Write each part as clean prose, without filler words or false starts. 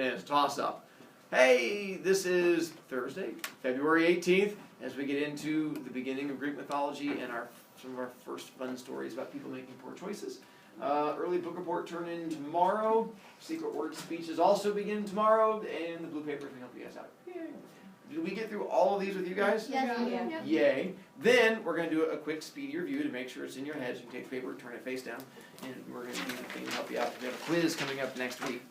It's a toss-up. Hey, this is Thursday, February 18th, as we get into the beginning of Greek mythology and some of our first fun stories about people making poor choices. Early book report turn in tomorrow. Secret word speeches also begin tomorrow, and the blue papers can help you guys out. Yay. Did we get through all of these with you guys? Yes. Yeah. Yay. Then we're going to do a quick speedy review to make sure it's in your head. So you can take the paper, turn it face down, and we're going to do the thing to help you out. We have a quiz coming up next week.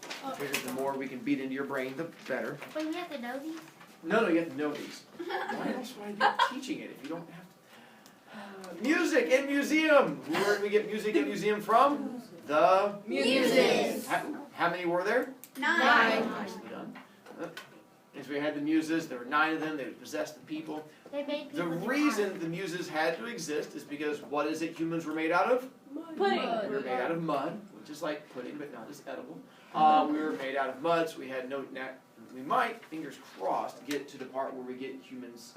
The more we can beat into your brain, the better. But you have to know these? No, you have to know these. Why else would I be teaching it if you don't have to? Music and museum. Where did we get music and museum from? The Muses. How many were there? 9. Nicely done. As we had the muses, there were 9 of them. They possessed the people. They made The people reason the muses had to exist is because what is it humans were made out of? Pudding. We were made out of mud, which is like pudding but not as edible. We were made out of mud, so we had no. We might, fingers crossed, get to the part where we get humans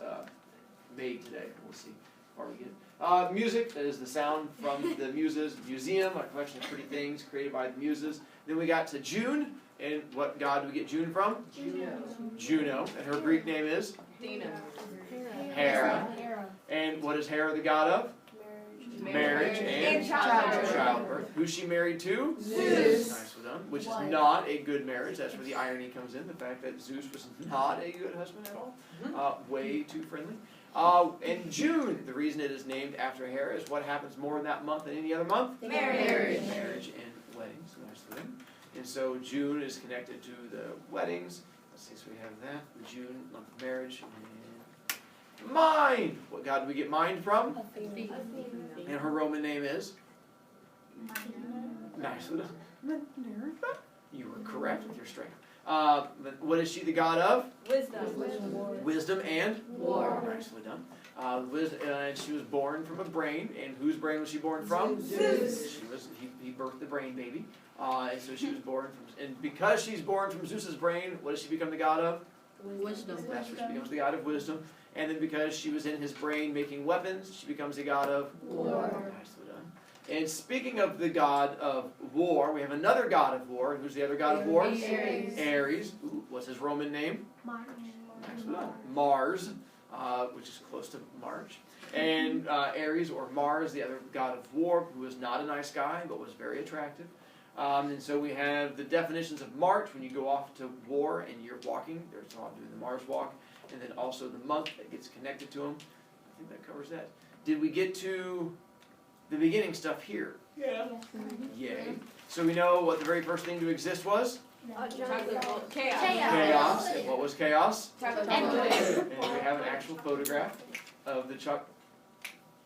made today. We'll see how far we get. Music, that is the sound from the muses. Museum, a collection of pretty things created by the muses. Then we got to June, and what god do we get June from? Juno, and her Greek name is? Hera. And what is Hera the god of? Marriage and childbirth. Who's she married to? Zeus. Nicely done. Which is not a good marriage. That's where the irony comes in. The fact that Zeus was not a good husband at all. Way too friendly. And June, the reason it is named after Hera is what happens more in that month than any other month? Marriage. Marriage and weddings. Nicely done. And so June is connected to the weddings. Let's see, so we have that. The June, month of marriage. And mind! What god do we get mind from? And her Roman name is? Nicely done. You were correct with your strength. What is she the god of? Wisdom. Wisdom and? War. Nicely done. And she was born from a brain. And whose brain was she born from? Zeus. He birthed the brain baby. And so she was born from, and because she's born from Zeus's brain, what does she become the god of? Wisdom. That's where she becomes the god of wisdom. And then because she was in his brain making weapons, she becomes the god of War. Nicely done. And speaking of the god of war, we have another god of war. Who's the other god of war? Ares. Ares. Ooh, what's his Roman name? Nicely done. Mars, which is close to March. And Ares, or Mars, the other god of war, who was not a nice guy, but was very attractive. And so we have the definitions of March when you go off to war and you're walking. There's talk doing the Mars walk. And then also the month that gets connected to them. I think that covers that. Did we get to the beginning stuff here? Yeah. Yay. So we know what the very first thing to exist was? Chaos. Chaos. And what was chaos? Chocolate. And we have an actual photograph of the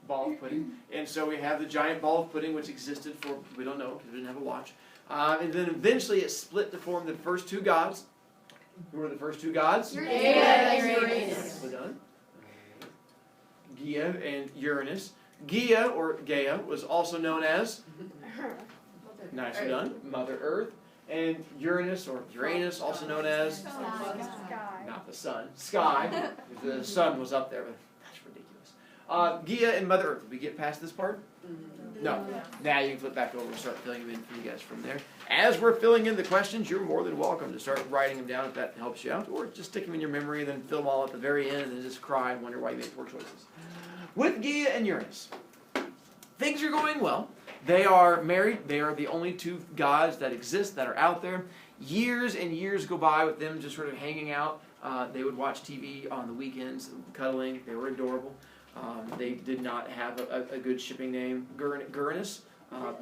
ball of pudding. And so we have the giant ball of pudding, which existed for, we don't know, because we didn't have a watch. And then eventually it split to form the first 2 gods. Who were the first 2 gods? Nicely done. Gaia and Uranus. Gaia, or Gaia, was also known as? Nicely done. Mother Earth. And Uranus, or Uranus, also known as? Not the sun. Sky. The sun was up there, but that's ridiculous. Gaia and Mother Earth. Did we get past this part? No. Now you can flip back over and start filling them in for you guys from there. As we're filling in the questions, you're more than welcome to start writing them down if that helps you out, or just stick them in your memory and then fill them all at the very end and then just cry and wonder why you made poor choices. With Gaia and Uranus, things are going well. They are married. They are the only 2 gods that exist that are out there. Years and years go by with them just sort of hanging out. They would watch TV on the weekends, cuddling. They were adorable. They did not have a good shipping name. Uranus.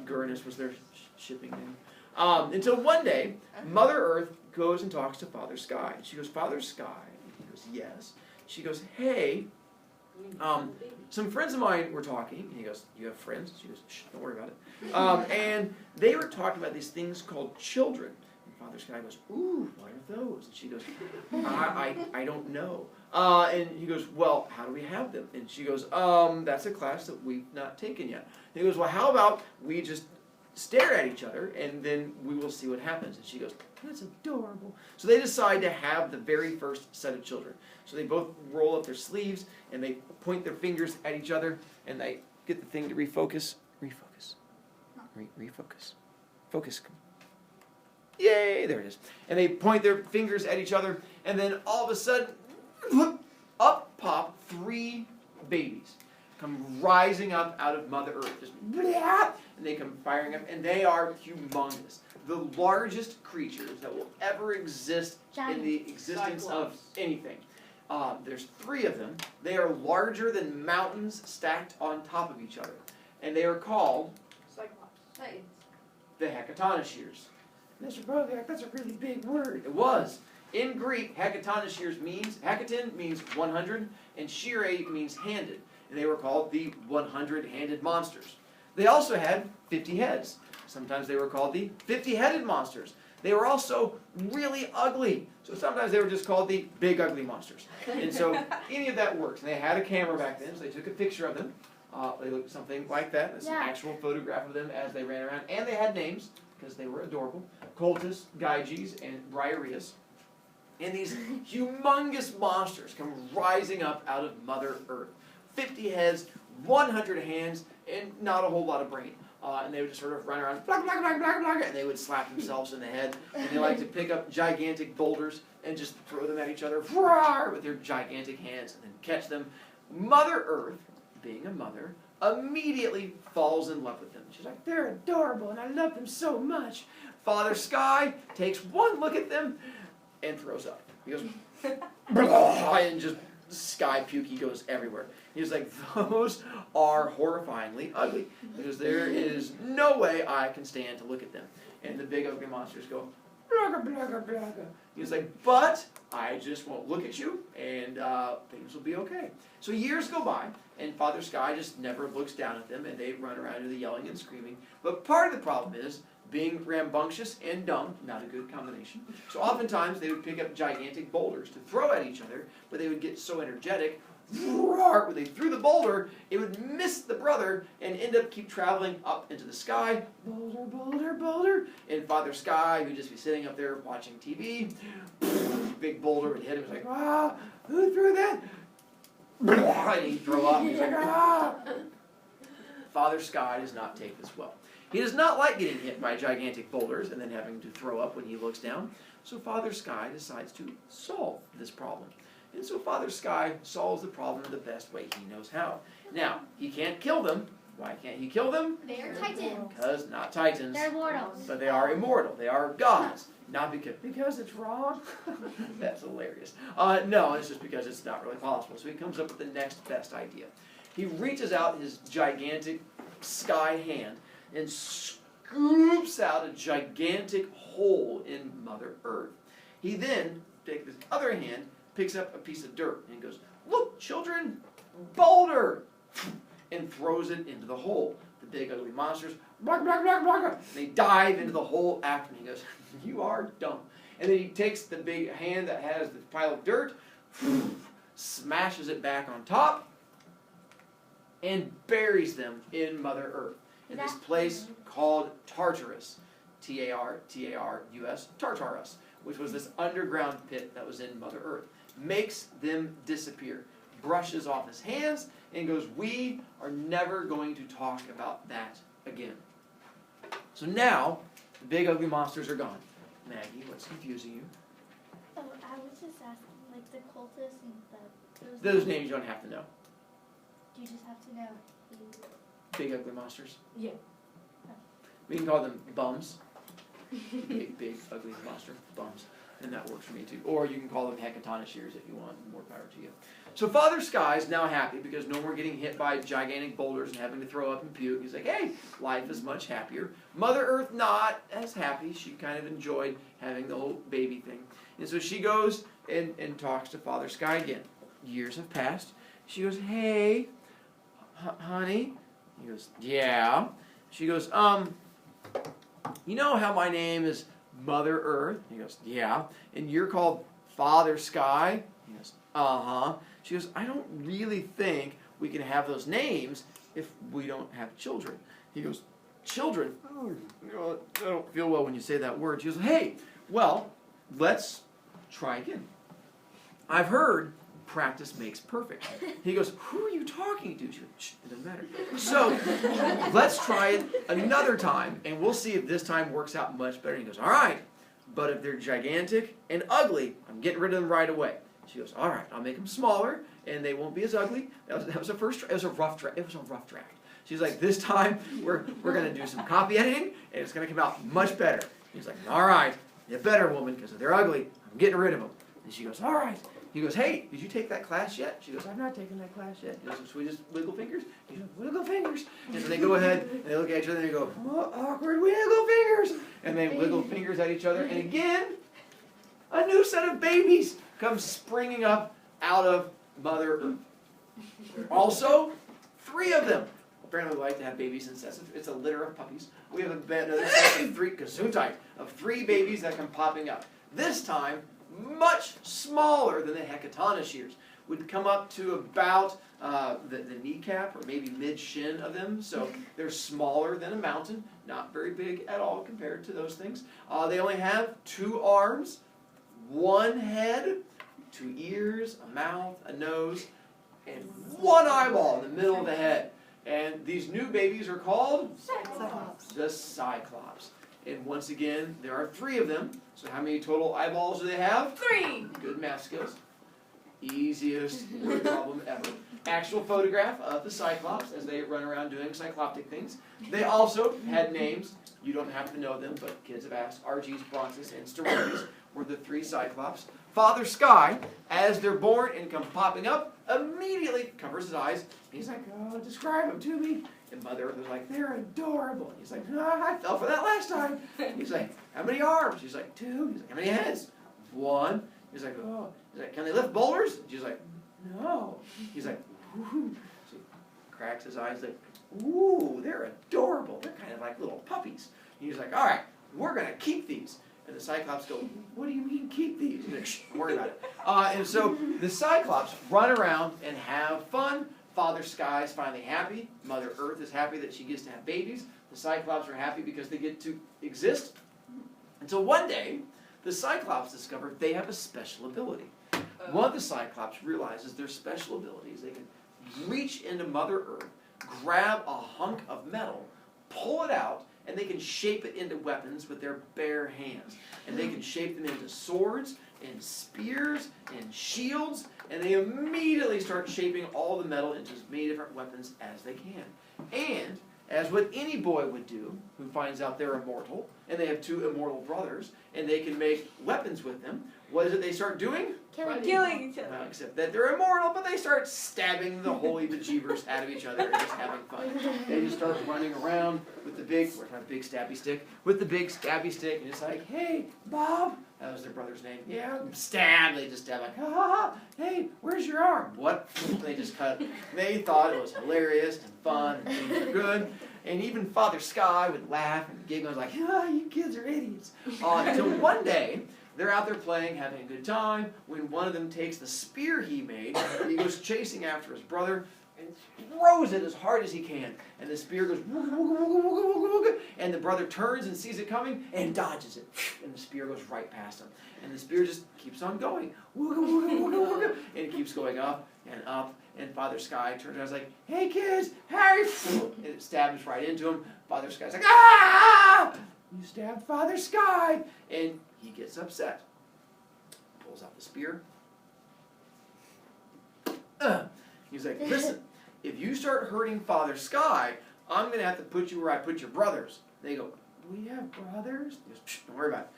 Uranus was their shipping name. Until one day, Mother Earth goes and talks to Father Sky. She goes, Father Sky. He goes, yes. She goes, hey, some friends of mine were talking. And he goes, you have friends? She goes, shh, don't worry about it. And they were talking about these things called children. And Father Sky goes, ooh, what are those? And she goes, I don't know. And he goes, well, how do we have them? And she goes, that's a class that we've not taken yet. And he goes, well, how about we just stare at each other and then we will see what happens. And she goes, that's adorable. So they decide to have the very first set of children. So they both roll up their sleeves and they point their fingers at each other and they get the thing to refocus. Refocus. Refocus. Focus. Yay, there it is. And they point their fingers at each other, and then all of a sudden, up pop 3 babies. Come rising up out of Mother Earth. Just blah, and they come firing up, and they are humongous. The largest creatures that will ever exist in the existence of anything. There's 3 of them. They are larger than mountains stacked on top of each other. And they are called the Hecatoncheires. Mr. Brovicast, that's a really big word. It was. In Greek, Hecatoncheires means, hecaton means 100, and shire means handed. And they were called the 100-handed monsters. They also had 50 heads. Sometimes they were called the 50-headed monsters. They were also really ugly. So sometimes they were just called the big ugly monsters. And so any of that works. And they had a camera back then, so they took a picture of them. They looked something like that. That's an actual photograph of them as they ran around. And they had names, because they were adorable. Coltis, Gyges, and Briareus. And these humongous monsters come rising up out of Mother Earth. 50 heads, 100 hands, and not a whole lot of brain. And they would just sort of run around, blah, blah, blah, blah, blah, and they would slap themselves in the head. And they like to pick up gigantic boulders and just throw them at each other with their gigantic hands and then catch them. Mother Earth, being a mother, immediately falls in love with them. She's like, they're adorable and I love them so much. Father Sky takes one look at them and throws up. He goes, and just sky pukey goes everywhere. He's like, those are horrifyingly ugly, because there is no way I can stand to look at them. And the big ugly monsters go, blugga, blugga, blugga. He's like, but I just won't look at you, and things will be okay. So years go by, and Father Sky just never looks down at them, and they run around to the yelling and screaming. But part of the problem is, being rambunctious and dumb, not a good combination. So oftentimes they would pick up gigantic boulders to throw at each other, but they would get so energetic, when they threw the boulder, it would miss the brother and end up keep traveling up into the sky. Boulder, boulder, boulder. And Father Sky, who'd just be sitting up there watching TV, big boulder would hit him. He's like, ah, who threw that? And he'd throw up. He's like, ah. Father Sky does not take this well. He does not like getting hit by gigantic boulders and then having to throw up when he looks down. So Father Sky decides to solve this problem. And so Father Sky solves the problem the best way he knows how. Now, he can't kill them. Why can't he kill them? They are titans. Because not titans. They're immortals. But they are immortal. They are gods. Not because it's wrong. That's hilarious. No, it's just because it's not really possible. So he comes up with the next best idea. He reaches out his gigantic sky hand and scoops out a gigantic hole in Mother Earth. He then takes his other hand, picks up a piece of dirt, and goes, look, children, boulder! And throws it into the hole. The big ugly monsters, blah, blah, blah, blah, blah. They dive into the hole after him. He goes, you are dumb. And then he takes the big hand that has the pile of dirt, smashes it back on top, and buries them in Mother Earth. In this place called Tartarus, Tartarus, Tartarus, which was this underground pit that was in Mother Earth. Makes them disappear. Brushes off his hands and goes, we are never going to talk about that again. So now, the big ugly monsters are gone. Maggie, what's confusing you? Oh, I was just asking, like the cultists and Those names you don't have to know. You just have to know. Big ugly monsters. Yeah. We can call them bums. Big ugly monster bums. And that works for me too. Or you can call them Hecatoncheires if you want. More power to you. So Father Sky is now happy because no more getting hit by gigantic boulders and having to throw up and puke. He's like, hey, life is much happier. Mother Earth not as happy. She kind of enjoyed having the whole baby thing. And so she goes and talks to Father Sky again. Years have passed. She goes, hey, honey. He goes, yeah. She goes, you know how my name is Mother Earth? He goes, yeah. And you're called Father Sky? He goes, uh-huh. She goes, I don't really think we can have those names if we don't have children. He goes, children? Oh, I don't feel well when you say that word. She goes, hey, well, let's try again. I've heard practice makes perfect. He goes, who are you talking to? She goes, shh, it doesn't matter. So let's try it another time, and we'll see if this time works out much better. He goes, all right, But if they're gigantic and ugly, I'm getting rid of them right away. She goes, all right, I'll make them smaller, and they won't be as ugly. That was a first. It was a rough draft. It was a rough draft. She's like, this time we're going to do some copy editing, and it's going to come out much better. He's like, all right, you better, woman, because if they're ugly, I'm getting rid of them. And she goes, all right. He goes, hey, did you take that class yet? She goes, I've not taken that class yet. He goes, so we just wiggle fingers? He goes, wiggle fingers. And so they go ahead, and they look at each other, and they go, oh, awkward wiggle fingers. And they wiggle fingers at each other, and again, a new set of babies comes springing up out of Mother Earth. Also, 3 of them. Apparently we like to have babies since it's a litter of puppies. We have another set of 3, gesundheit, of 3 babies that come popping up. This time, much smaller than the Hecatana shears. Would come up to about the kneecap or maybe mid-shin of them. So they're smaller than a mountain. Not very big at all compared to those things. They only have 2 arms, 1 head, 2 ears, a mouth, a nose, and 1 eyeball in the middle of the head. And these new babies are called? Cyclops. The Cyclops. And once again, there are 3 of them. So how many total eyeballs do they have? 3. Good math skills. Easiest word problem ever. Actual photograph of the Cyclops as they run around doing cycloptic things. They also had names. You don't have to know them, but kids have asked. Arges, Brontes, and Steroides were the 3 Cyclops. Father Sky, as they're born and come popping up, immediately covers his eyes. He's like, oh, describe them to me. And Mother Earth was like, they're adorable. And he's like, oh, I fell for that last time. He's like, how many arms? She's like, 2. He's like, how many heads? 1. He's like, oh. He's like, can they lift boulders? She's like, no. He's like, ooh. So he cracks his eyes like, ooh, they're adorable. They're kind of like little puppies. And he's like, all right, we're going to keep these. And the Cyclops go, what do you mean keep these? He's like, shh, don't worry about it. And so the Cyclops run around and have fun. Father Sky is finally happy. Mother Earth is happy that she gets to have babies. The Cyclops are happy because they get to exist. Until one day, the Cyclops discover they have a special ability. One of the Cyclops realizes their special abilities. They can reach into Mother Earth, grab a hunk of metal, pull it out, and they can shape it into weapons with their bare hands. And they can shape them into swords and spears and shields, and they immediately start shaping all the metal into as many different weapons as they can. And, as what any boy would do, who finds out they're immortal, and they have 2 immortal brothers, and they can make weapons with them, what is it they start doing? Killing each other. Except that they're immortal, but they start stabbing the holy bejeebers out of each other and just having fun. They just start running around with the big, big stabby stick, and it's like, hey, Bob, that was their brother's name. Yeah, stab. They just stab like, ha ha ha. Hey, where's your arm? What? They just cut. They thought it was hilarious and fun and things were good. And even Father Sky would laugh and giggle. I was like, ah, you kids are idiots. Until one day, they're out there playing, having a good time, when one of them takes the spear he made, and he goes chasing after his brother, and throws it as hard as he can. And the spear goes, wooga, wooga, wooga, wooga, wooga, wooga, and the brother turns and sees it coming, and dodges it. And the spear goes right past him. And the spear just keeps on going, wooga, wooga, wooga, wooga, and it keeps going up and up. And Father Sky turns around and is like, hey kids, Harry, and it stabs right into him. Father Sky's like, ah! You stabbed Father Sky! And he gets upset. Pulls out the spear. He's like, listen, if you start hurting Father Sky, I'm going to have to put you where I put your brothers. They go, we have brothers? He goes, don't worry about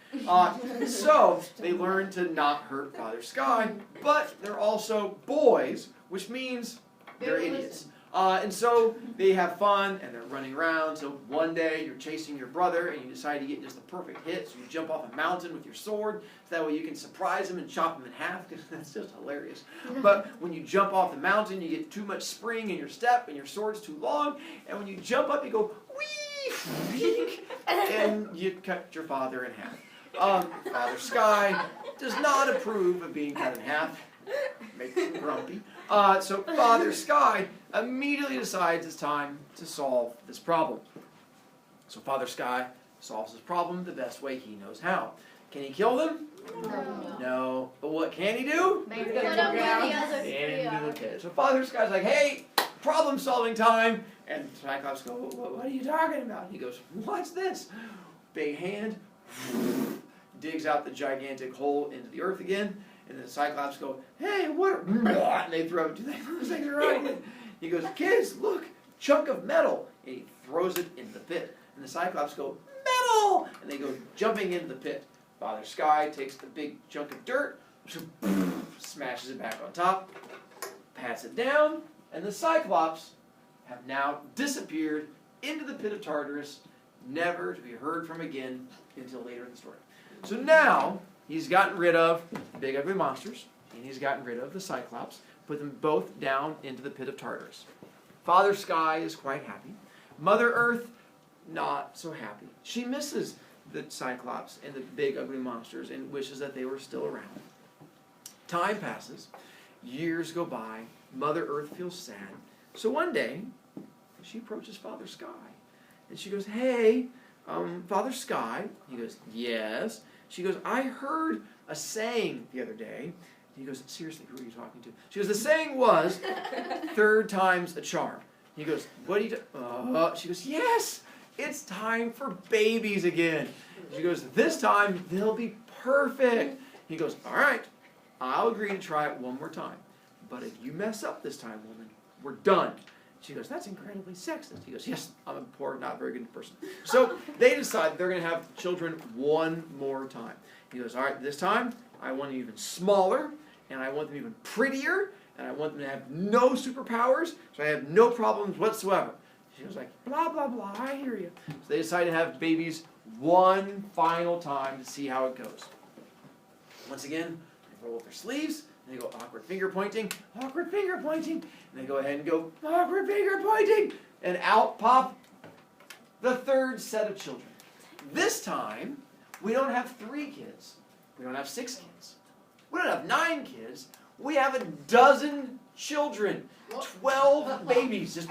it. So they learn to not hurt Father Sky, but they're also boys, which means they're idiots. And so they have fun, and they're running around. So one day, you're chasing your brother, and you decide to get just the perfect hit. So you jump off a mountain with your sword, so that way you can surprise him and chop him in half, because that's just hilarious. But when you jump off the mountain, you get too much spring in your step, and your sword's too long. And when you jump up, you go, whee, and you cut your father in half. Father Sky does not approve of being cut in half. Makes him grumpy. So Father Sky immediately decides it's time to solve this problem. So Father Sky solves this problem the best way he knows how. Can he kill them? No. But what can he do? Put them where the other 3 Into the are. pit. So Father Sky's like, hey, problem solving time. And Cyclops goes, what are you talking about? He goes, what's this? Big hand. digs out the gigantic hole into the earth again, and the Cyclops go, hey, what? And they throw it. Do those things are right? He goes, kids, look, chunk of metal. And he throws it into the pit. And the Cyclops go, metal! And they go jumping into the pit. Father Sky takes the big chunk of dirt, smashes it back on top, pats it down, and the Cyclops have now disappeared into the pit of Tartarus, never to be heard from again until later in the story. So now, he's gotten rid of the big ugly monsters, and he's gotten rid of the Cyclops, put them both down into the pit of Tartarus. Father Sky is quite happy. Mother Earth, not so happy. She misses the Cyclops and the big ugly monsters and wishes that they were still around. Time passes. Years go by. Mother Earth feels sad. So one day, she approaches Father Sky. And she goes, hey, Father Sky. He goes, yes. She goes, I heard a saying the other day. He goes, seriously, who are you talking to? She goes, the saying was, third time's a charm. He goes, what do you do? She goes, yes, it's time for babies again. She goes, this time they'll be perfect. He goes, all right, I'll agree to try it one more time. But if you mess up this time, woman, we're done. She goes, that's incredibly sexist. He goes, yes, I'm a poor, not very good person. So they decide they're going to have children one more time. He goes, all right, this time I want them even smaller, and I want them even prettier, and I want them to have no superpowers, so I have no problems whatsoever. She was like, blah, blah, blah, I hear you. So they decide to have babies one final time to see how it goes. Once again, they roll up their sleeves, and they go awkward finger pointing, and they go ahead and go awkward finger pointing, and out pop the third set of children. This time, we don't have 3 kids. We don't have 6 kids. We don't have 9 kids. We have a dozen children. 12 babies just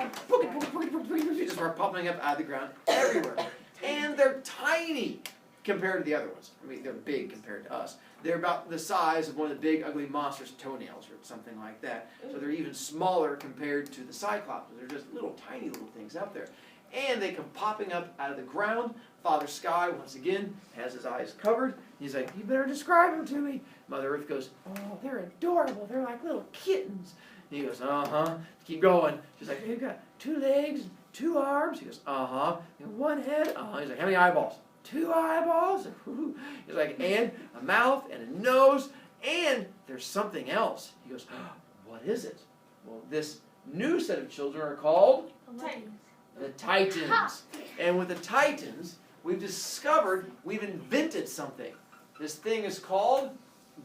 start popping up out of the ground everywhere. And they're tiny compared to the other ones. I mean, they're big compared to us. They're about the size of one of the big ugly monsters' toenails or something like that. So they're even smaller compared to the Cyclops. They're just little tiny little things out there. And they come popping up out of the ground. Father Sky, once again, has his eyes covered. He's like, you better describe them to me. Mother Earth goes, oh, they're adorable. They're like little kittens. And he goes, uh-huh. Keep going. She's like, they've got 2 legs, 2 arms. He goes, uh-huh. And 1 head. Uh-huh. He's like, how many eyeballs? 2 eyeballs. He's like, and a mouth and a nose. And there's something else. He goes, oh, what is it? Well, this new set of children are called the Titans. And with the Titans, we've invented something. This thing is called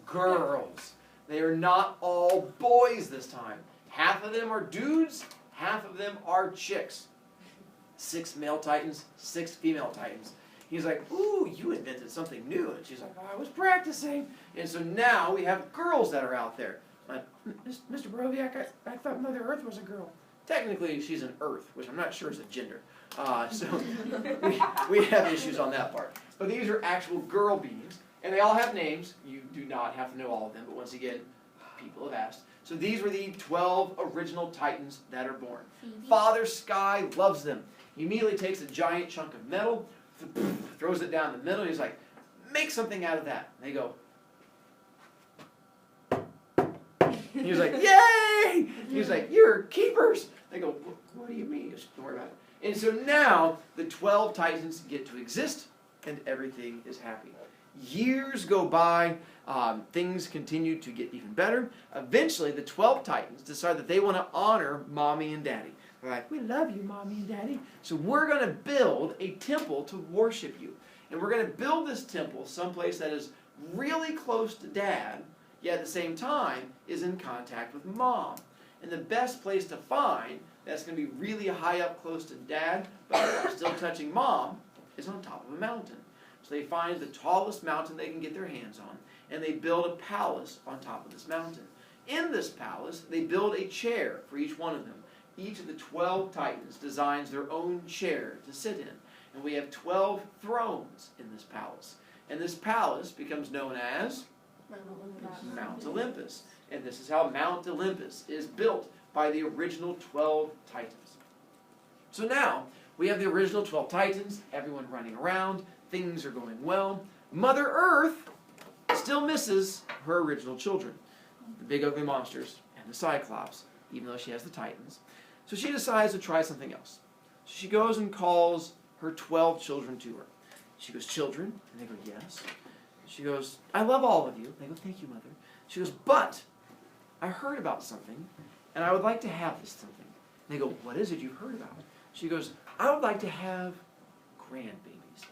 girls. They are not all boys this time. Half of them are dudes, half of them are chicks. 6 male Titans, 6 female Titans. He's like, ooh, you invented something new. And she's like, oh, I was practicing. And so now we have girls that are out there. Like, Mr. Brovicast, I thought Mother Earth was a girl. Technically, she's an Earth, which I'm not sure is a gender. So we have issues on that part. But these are actual girl beings, and they all have names. You do not have to know all of them, but once again, people have asked. So these were the 12 original Titans that are born. Father Sky loves them. He immediately takes a giant chunk of metal, throws it down the middle, and he's like, make something out of that. And they go, he was like, yay! He was like, you're keepers. They go, what do you mean? Just don't worry about it. And so now the 12 Titans get to exist, and everything is happy. Years go by. Things continue to get even better. Eventually, the 12 Titans decide that they want to honor Mommy and Daddy. They're like, we love you, Mommy and Daddy. So we're going to build a temple to worship you. And we're going to build this temple someplace that is really close to Dad, yet at the same time is in contact with Mom. And the best place to find that's going to be really high up close to Dad, but still touching Mom, is on top of a mountain. So they find the tallest mountain they can get their hands on, and they build a palace on top of this mountain. In this palace, they build a chair for each one of them. Each of the 12 Titans designs their own chair to sit in. And we have 12 thrones in this palace. And this palace becomes known as Mount Olympus. And this is how Mount Olympus is built by the original 12 Titans. So now, we have the original 12 Titans, everyone running around, things are going well. Mother Earth still misses her original children, the big ugly monsters and the Cyclops, even though she has the Titans. So she decides to try something else. So she goes and calls her 12 children to her. She goes, children? And they go, yes. She goes, I love all of you. They go, thank you, Mother. She goes, but I heard about something, and I would like to have this something. And they go, what is it you've heard about? She goes, I would like to have grandbabies.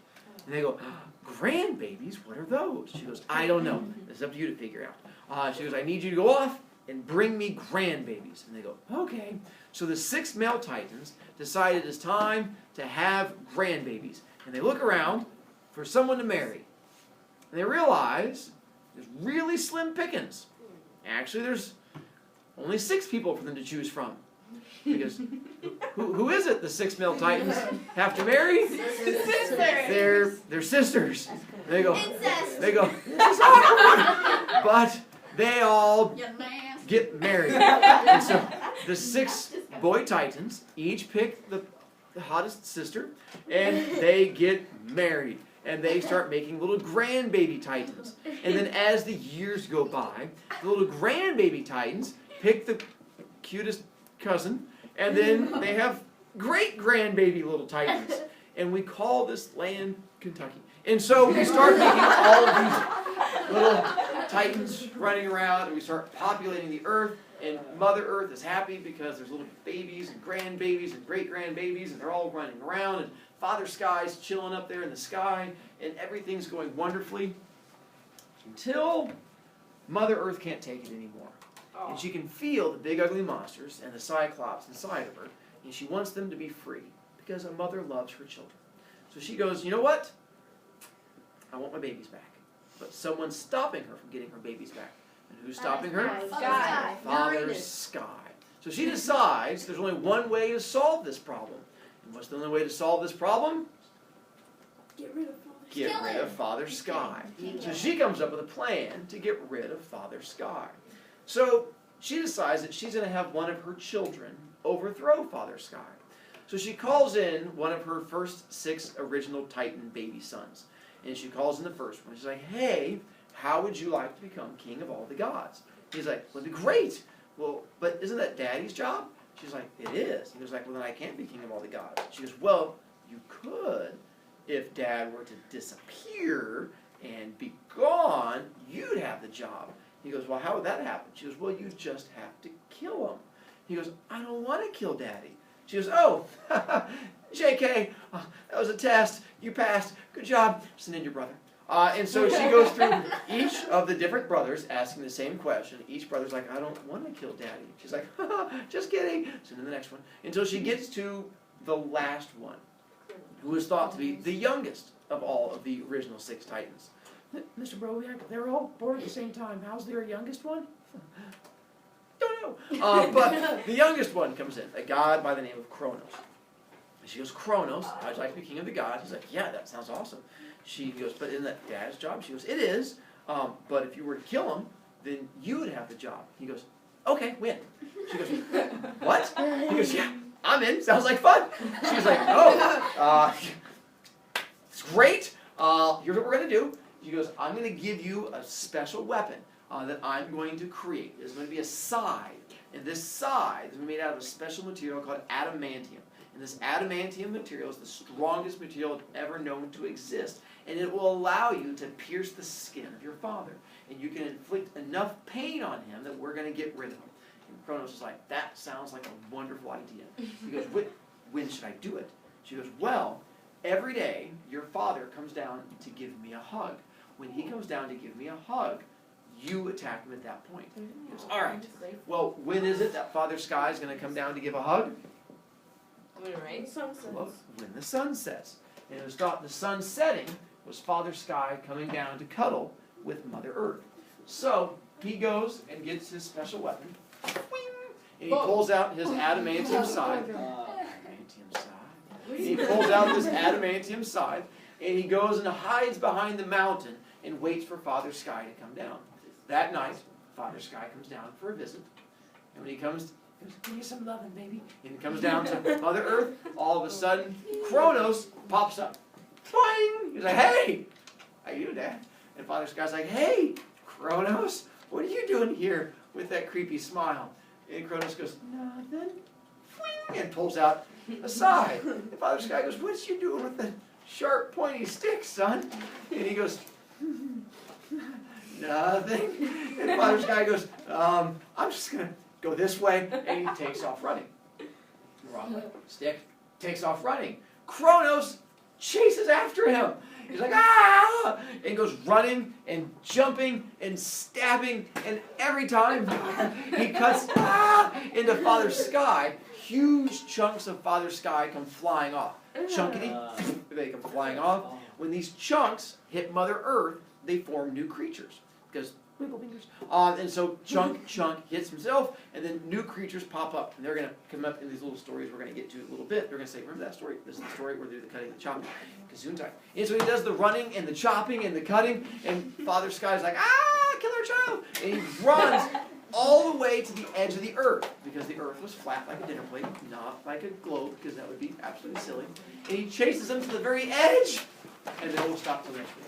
And they go, grandbabies? What are those? She goes, I don't know. It's up to you to figure out. She goes, I need you to go off and bring me grandbabies. And they go, okay. So the 6 male Titans decided it's time to have grandbabies. And they look around for someone to marry. And they realize there's really slim pickings. Actually, there's only 6 people for them to choose from. Because who is it the 6 male Titans have to marry? Sisters. They're sisters. And they go, Incest. this is awkward. But they all get married. And so the 6 boy Titans each pick the hottest sister, and they get married. And they start making little grandbaby Titans. And then as the years go by, the little grandbaby Titans pick the cutest cousin, and then they have great-grandbaby little Titans. And we call this land Kentucky. And so we start making all of these little Titans running around, and we start populating the earth, and Mother Earth is happy because there's little babies and grandbabies and great-grandbabies, and they're all running around, and Father Sky's chilling up there in the sky, and everything's going wonderfully until Mother Earth can't take it anymore. And she can feel the big ugly monsters and the Cyclops inside of her, and she wants them to be free because a mother loves her children. So she goes, you know what? I want my babies back. But someone's stopping her from getting her babies back. And who's stopping her? Sky. Father Sky. So she decides there's only one way to solve this problem. And what's the only way to solve this problem? Get rid of Get rid of Father Sky. So she comes up with a plan to get rid of Father Sky. So she decides that she's going to have one of her children overthrow Father Sky. So she calls in one of her first 6 original Titan baby sons. And she calls in the first one. She's like, hey, how would you like to become king of all the gods? He's like, well, it'd be great. Well, but isn't that Daddy's job? She's like, it is. He was like, well, then I can't be king of all the gods. She goes, well, you could. If Dad were to disappear and be gone, you'd have the job. He goes, well, how would that happen? She goes, well, you just have to kill him. He goes, I don't want to kill Daddy. She goes, oh, JK, that was a test. You passed. Good job. Send in your brother. And so she goes through each of the different brothers asking the same question. Each brother's like, I don't want to kill Daddy. She's like, just kidding. Send in the next one. Until she gets to the last one, who is thought to be the youngest of all of the original 6 Titans. Mr. Brovicast, they were all born at the same time. How's their youngest one? Don't know. But the youngest one comes in, a god by the name of Kronos. And she goes, Kronos, how'd you like to be king of the gods? He's like, yeah, that sounds awesome. She goes, but isn't that Dad's job? She goes, it is. But if you were to kill him, then you would have the job. He goes, okay, win. She goes, what? He goes, yeah, I'm in. Sounds like fun. She's like, oh, it's great. Here's what we're going to do. She goes, I'm going to give you a special weapon that I'm going to create. It's going to be a scythe. And this scythe is made out of a special material called adamantium. And this adamantium material is the strongest material ever known to exist. And it will allow you to pierce the skin of your father. And you can inflict enough pain on him that we're going to get rid of him. And Kronos is like, that sounds like a wonderful idea. He goes, when should I do it? She goes, well, every day your father comes down to give me a hug. When he comes down to give me a hug, you attack him at that point. He goes, all right. Well, when is it that Father Sky is going to come down to give a hug? Well, when the sun sets. And it was thought the sun setting was Father Sky coming down to cuddle with Mother Earth. So he goes and gets his special weapon, and he pulls out his adamantium scythe. He pulls out this adamantium scythe, and he goes and hides behind the mountain and waits for Father Sky to come down. That night, Father Sky comes down for a visit, and when he comes, he goes, give me some loving, baby. And he comes down to Mother Earth. All of a sudden, Kronos pops up. Boing! He's like, hey, how you doing, Dad? And Father Sky's like, hey, Kronos, what are you doing here with that creepy smile? And Kronos goes, nothing. And pulls out a side. And Father Sky goes, what you doing with the sharp, pointy stick, son? And he goes, nothing. And Father Sky goes, I'm just going to go this way. And he takes off running. Wrong way. Stick takes off running. Kronos chases after him. He's like, ah! And goes running and jumping and stabbing. And every time he cuts into Father Sky, huge chunks of Father Sky come flying off. Chunkity, they come flying off. When these chunks hit Mother Earth, they form new creatures. Because wiggle fingers. And so Chunk hits himself, and then new creatures pop up. And they're going to come up in these little stories we're going to get to in a little bit. They're going to say, remember that story? This is the story where they do the cutting and the chopping. Kazoon time. And so he does the running and the chopping and the cutting, and Father Sky's like, kill our child! And he runs all the way to the edge of the Earth, because the Earth was flat like a dinner plate, not like a globe, because that would be absolutely silly. And he chases them to the very edge, and then we'll stop till next week.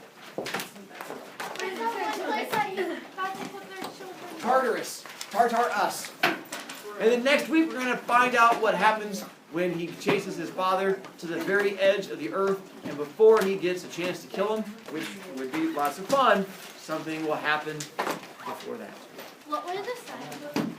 Where's that one place that you got to put their children? Tartarus. Tartar-us. And then next week we're going to find out what happens when he chases his father to the very edge of the Earth, and before he gets a chance to kill him, which would be lots of fun, something will happen before that. What were the signs?